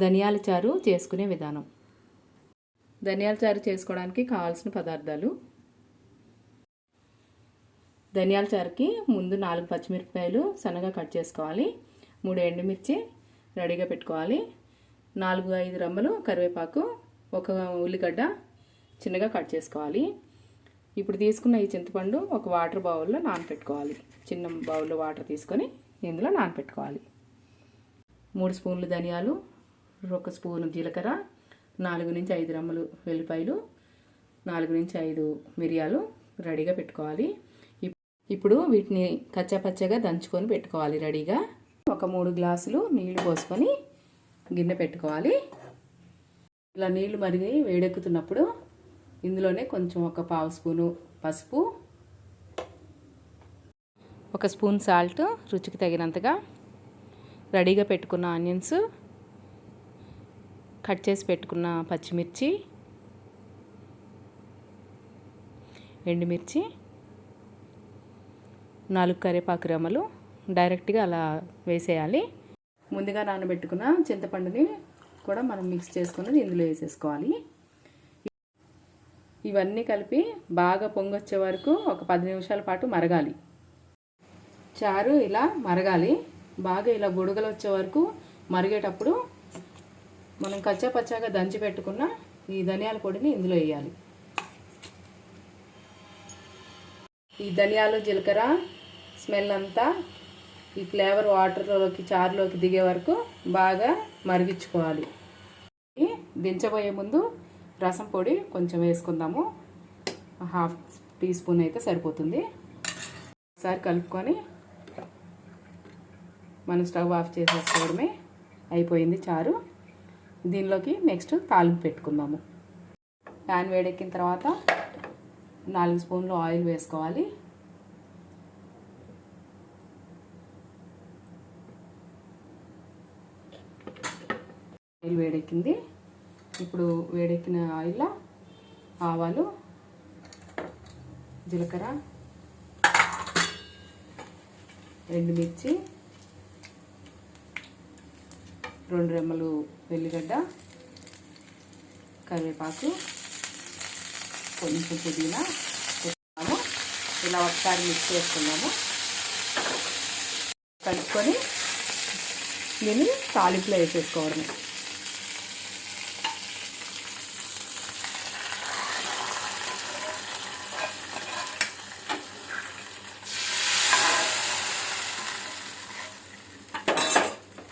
ధనియాల చారు చేసుకునే విధానం. ధనియాల చారు చేసుకోవడానికి కావాల్సిన పదార్థాలు: ధనియాల చారుకి ముందు 4 పచ్చిమిరపకాయలు సన్నగా కట్ చేసుకోవాలి, 3 ఎండుమిర్చి రెడీగా పెట్టుకోవాలి, 4-5 రెమ్మలు కరివేపాకు, 1 ఉల్లిగడ్డ చిన్నగా కట్ చేసుకోవాలి. ఇప్పుడు తీసుకున్న ఈ చింతపండు ఒక వాటర్ బౌల్లో నానపెట్టుకోవాలి. చిన్న బౌల్లో వాటర్ తీసుకొని ఇందులో నానపెట్టుకోవాలి. 3 స్పూన్లు ధనియాలు, 1 స్పూను జీలకర్ర, 4-5 రెమ్మలు వెల్లిపాయలు, 4-5 మిరియాలు రెడీగా పెట్టుకోవాలి. ఇప్పుడు వీటిని కచ్చాపచ్చగా దంచుకొని పెట్టుకోవాలి రెడీగా. ఒక 3 గ్లాసులు నీళ్లు పోసుకొని గిన్నె పెట్టుకోవాలి. ఇలా నీళ్లు మరిగి వేడెక్కుతున్నప్పుడు ఇందులోనే కొంచెం 1/2 స్పూను పసుపు, 1 స్పూన్ సాల్ట్, రుచికి తగినంతగా, రెడీగా పెట్టుకున్న ఆనియన్స్, కట్ చేసి పెట్టుకున్న పచ్చిమిర్చి, ఎండుమిర్చి, 4 కరివేపాకు రెమ్మలు డైరెక్ట్గా అలా వేసేయాలి. ముందుగా నానబెట్టుకున్న చింతపండుని కూడా మనం మిక్స్ చేసుకున్నది ఇందులో వేసేసుకోవాలి. ఇవన్నీ కలిపి బాగా పొంగొచ్చే వరకు ఒక 10 నిమిషాల పాటు మరగాలి. చారు ఇలా మరగాలి. బాగా ఇలా బుడగలు వచ్చే వరకు మరిగేటప్పుడు మనం కచ్చాపచ్చాగా దంచి పెట్టుకున్న ఈ ధనియాల పొడిని ఇందులో వేయాలి. ఈ ధనియాలు జీలకర్ర స్మెల్ అంతా ఈ ఫ్లేవర్ వాటర్లోకి చారులోకి దిగే వరకు బాగా మరిగించుకోవాలి. దించబోయే ముందు రసం పొడి కొంచెం వేసుకుందాము. 1/2 టీ స్పూన్ అయితే సరిపోతుంది. ఒకసారి కలుపుకొని మనం స్టవ్ ఆఫ్ చేసేసుకోవడమే. అయిపోయింది చారు. దీనిలోకి నెక్స్ట్ తాలింపు పెట్టుకుందాము. ప్యాన్ వేడెక్కిన తర్వాత 4 స్పూన్లు ఆయిల్ వేసుకోవాలి. ఆయిల్ వేడెక్కింది. ఇప్పుడు వేడెక్కిన ఆయిల్లో ఆవాలు, జీలకర్ర, ఎండుమిర్చి, 2 రెమ్మలు వెల్లిగడ్డ, కరివేపాకు, కొంచెం పుదీనా వేసుకున్నాము. ఇలా ఒకసారి మిక్స్ చేసుకున్నాము. కలుపుకొని దీన్ని తాలింపులో వేసేసుకోవడమే.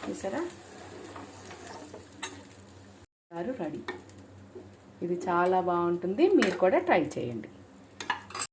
చూసారా, చారు రెడీ. ఇది చాలా బాగుంటుంది. మీరు కూడా ట్రై చేయండి.